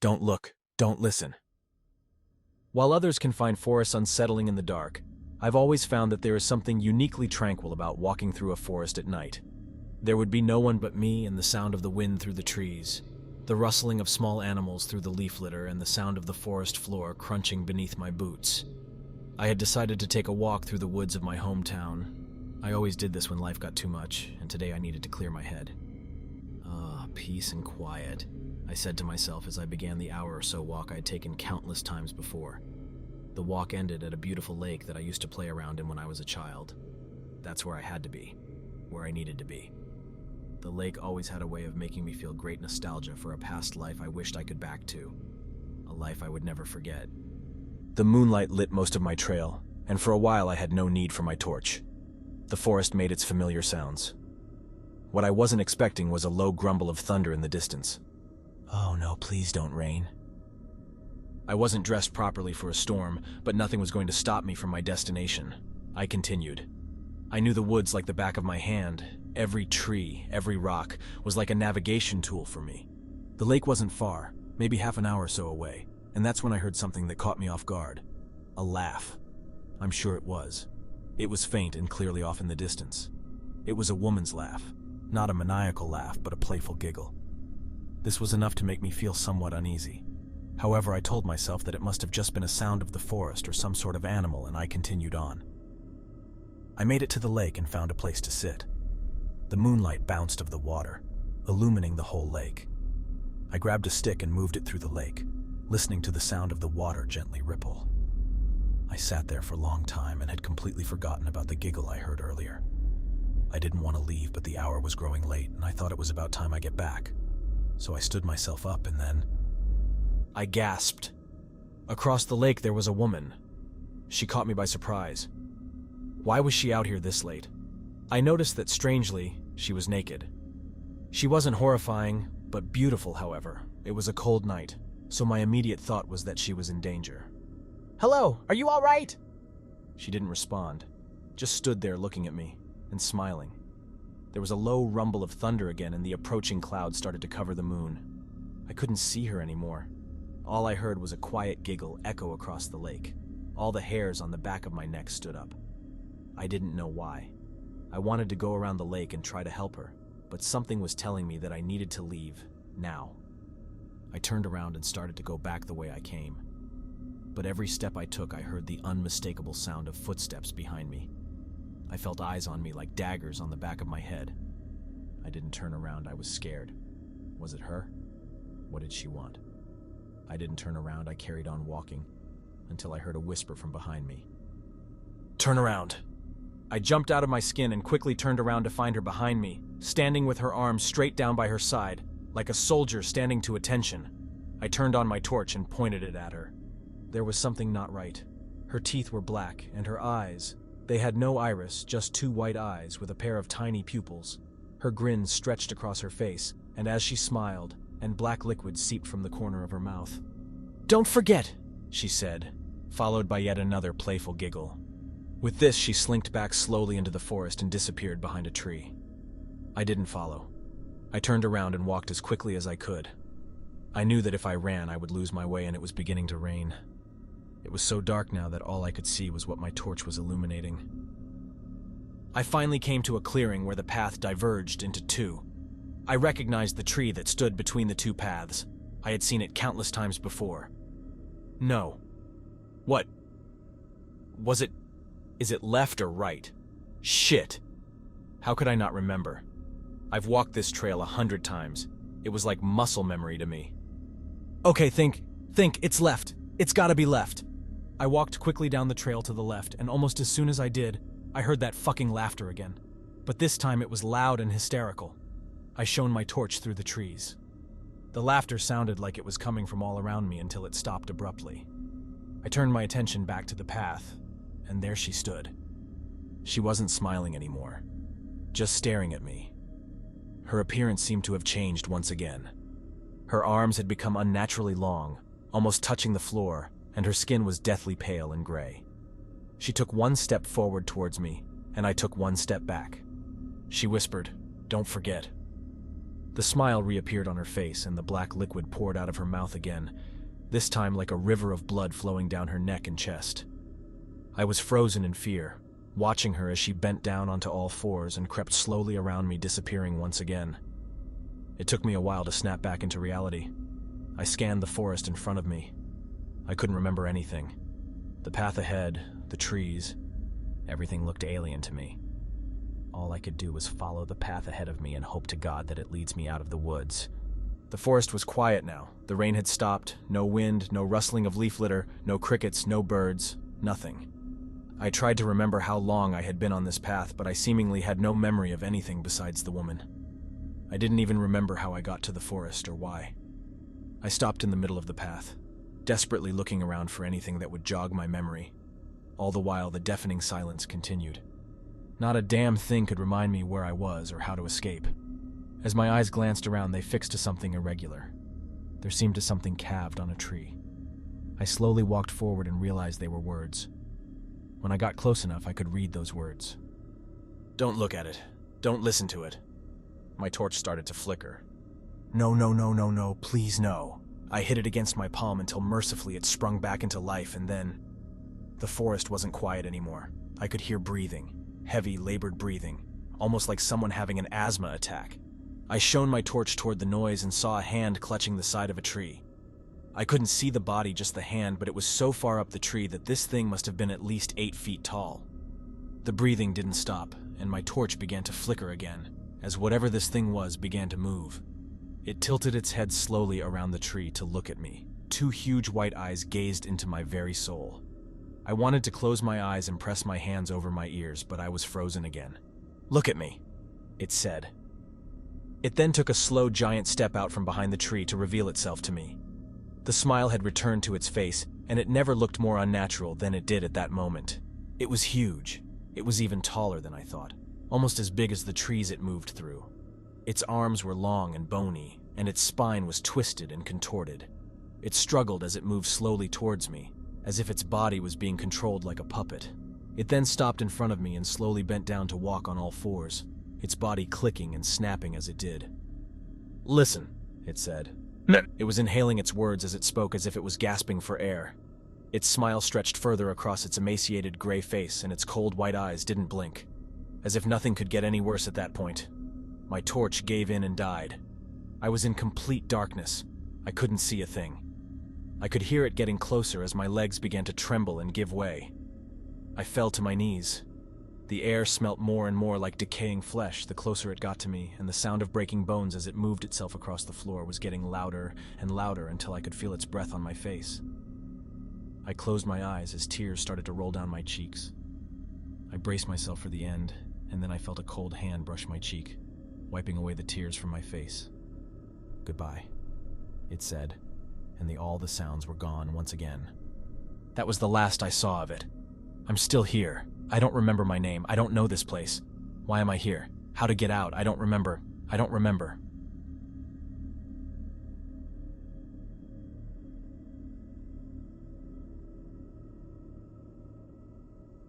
Don't look, don't listen. While others can find forests unsettling in the dark, I've always found that there is something uniquely tranquil about walking through a forest at night. There would be no one but me and the sound of the wind through the trees, the rustling of small animals through the leaf litter, and the sound of the forest floor crunching beneath my boots. I had decided to take a walk through the woods of my hometown. I always did this when life got too much, and today I needed to clear my head. Peace and quiet, I said to myself as I began the hour or so walk I had taken countless times before. The walk ended at a beautiful lake that I used to play around in when I was a child. That's where I had to be, where I needed to be. The lake always had a way of making me feel great nostalgia for a past life I wished I could back to, a life I would never forget. The moonlight lit most of my trail, and for a while I had no need for my torch. The forest made its familiar sounds. What I wasn't expecting was a low grumble of thunder in the distance. Oh no, please don't rain. I wasn't dressed properly for a storm, but nothing was going to stop me from my destination. I continued. I knew the woods like the back of my hand. Every tree, every rock, was like a navigation tool for me. The lake wasn't far, maybe half an hour or so away, and that's when I heard something that caught me off guard. A laugh. I'm sure it was. It was faint and clearly off in the distance. It was a woman's laugh. Not a maniacal laugh, but a playful giggle. This was enough to make me feel somewhat uneasy. However, I told myself that it must have just been a sound of the forest or some sort of animal, and I continued on. I made it to the lake and found a place to sit. The moonlight bounced off the water, illumining the whole lake. I grabbed a stick and moved it through the lake, listening to the sound of the water gently ripple. I sat there for a long time and had completely forgotten about the giggle I heard earlier. I didn't want to leave, but the hour was growing late, and I thought it was about time I get back. So I stood myself up, and then I gasped. Across the lake there was a woman. She caught me by surprise. Why was she out here this late? I noticed that, strangely, she was naked. She wasn't horrifying, but beautiful, however. It was a cold night, so my immediate thought was that she was in danger. "Hello, are you all right?" She didn't respond, just stood there looking at me and smiling. There was a low rumble of thunder again, and the approaching cloud started to cover the moon. I couldn't see her anymore. All I heard was a quiet giggle echo across the lake. All the hairs on the back of my neck stood up. I didn't know why. I wanted to go around the lake and try to help her, but something was telling me that I needed to leave, now. I turned around and started to go back the way I came. But every step I took, I heard the unmistakable sound of footsteps behind me. I felt eyes on me like daggers on the back of my head. I didn't turn around, I was scared. Was it her? What did she want? I didn't turn around, I carried on walking, until I heard a whisper from behind me. "Turn around." I jumped out of my skin and quickly turned around to find her behind me, standing with her arms straight down by her side, like a soldier standing to attention. I turned on my torch and pointed it at her. There was something not right. Her teeth were black, and her eyes, they had no iris, just two white eyes with a pair of tiny pupils. Her grin stretched across her face, and as she smiled, and black liquid seeped from the corner of her mouth. "Don't forget," she said, followed by yet another playful giggle. With this, she slinked back slowly into the forest and disappeared behind a tree. I didn't follow. I turned around and walked as quickly as I could. I knew that if I ran, I would lose my way, and it was beginning to rain. It was so dark now that all I could see was what my torch was illuminating. I finally came to a clearing where the path diverged into two. I recognized the tree that stood between the two paths. I had seen it countless times before. No. What? Was it? Is it left or right? Shit. How could I not remember? I've walked this trail 100 times. It was like muscle memory to me. Okay, think, it's left. It's gotta be left. I walked quickly down the trail to the left, and almost as soon as I did, I heard that fucking laughter again. But this time it was loud and hysterical. I shone my torch through the trees. The laughter sounded like it was coming from all around me until it stopped abruptly. I turned my attention back to the path, and there she stood. She wasn't smiling anymore, just staring at me. Her appearance seemed to have changed once again. Her arms had become unnaturally long, almost touching the floor, and her skin was deathly pale and gray. She took one step forward towards me, and I took one step back. She whispered, "Don't forget." The smile reappeared on her face, and the black liquid poured out of her mouth again, this time like a river of blood flowing down her neck and chest. I was frozen in fear, watching her as she bent down onto all fours and crept slowly around me, disappearing once again. It took me a while to snap back into reality. I scanned the forest in front of me. I couldn't remember anything. The path ahead, the trees, everything looked alien to me. All I could do was follow the path ahead of me and hope to God that it leads me out of the woods. The forest was quiet now. The rain had stopped, no wind, no rustling of leaf litter, no crickets, no birds, nothing. I tried to remember how long I had been on this path, but I seemingly had no memory of anything besides the woman. I didn't even remember how I got to the forest or why. I stopped in the middle of the path, desperately looking around for anything that would jog my memory. All the while, the deafening silence continued. Not a damn thing could remind me where I was or how to escape. As my eyes glanced around, they fixed to something irregular. There seemed to something calved on a tree. I slowly walked forward and realized they were words. When I got close enough, I could read those words. "Don't look at it. Don't listen to it." My torch started to flicker. "No, no, no, no, no, please no." I hit it against my palm until mercifully it sprung back into life, and then... The forest wasn't quiet anymore. I could hear breathing, heavy, labored breathing, almost like someone having an asthma attack. I shone my torch toward the noise and saw a hand clutching the side of a tree. I couldn't see the body, just the hand, but it was so far up the tree that this thing must have been at least 8 feet tall. The breathing didn't stop, and my torch began to flicker again, as whatever this thing was began to move. It tilted its head slowly around the tree to look at me. 2 huge white eyes gazed into my very soul. I wanted to close my eyes and press my hands over my ears, but I was frozen again. "Look at me," it said. It then took a slow, giant step out from behind the tree to reveal itself to me. The smile had returned to its face, and it never looked more unnatural than it did at that moment. It was huge. It was even taller than I thought, almost as big as the trees it moved through. Its arms were long and bony, and its spine was twisted and contorted. It struggled as it moved slowly towards me, as if its body was being controlled like a puppet. It then stopped in front of me and slowly bent down to walk on all fours, its body clicking and snapping as it did. "Listen," it said. It was inhaling its words as it spoke, as if it was gasping for air. Its smile stretched further across its emaciated gray face, and its cold white eyes didn't blink. As if nothing could get any worse at that point. My torch gave in and died. I was in complete darkness. I couldn't see a thing. I could hear it getting closer as my legs began to tremble and give way. I fell to my knees. The air smelt more and more like decaying flesh the closer it got to me, and the sound of breaking bones as it moved itself across the floor was getting louder and louder until I could feel its breath on my face. I closed my eyes as tears started to roll down my cheeks. I braced myself for the end, and then I felt a cold hand brush my cheek, wiping away the tears from my face. "Goodbye," it said, and all the sounds were gone once again. That was the last I saw of it. I'm still here. I don't remember my name. I don't know this place. Why am I here? How to get out? I don't remember.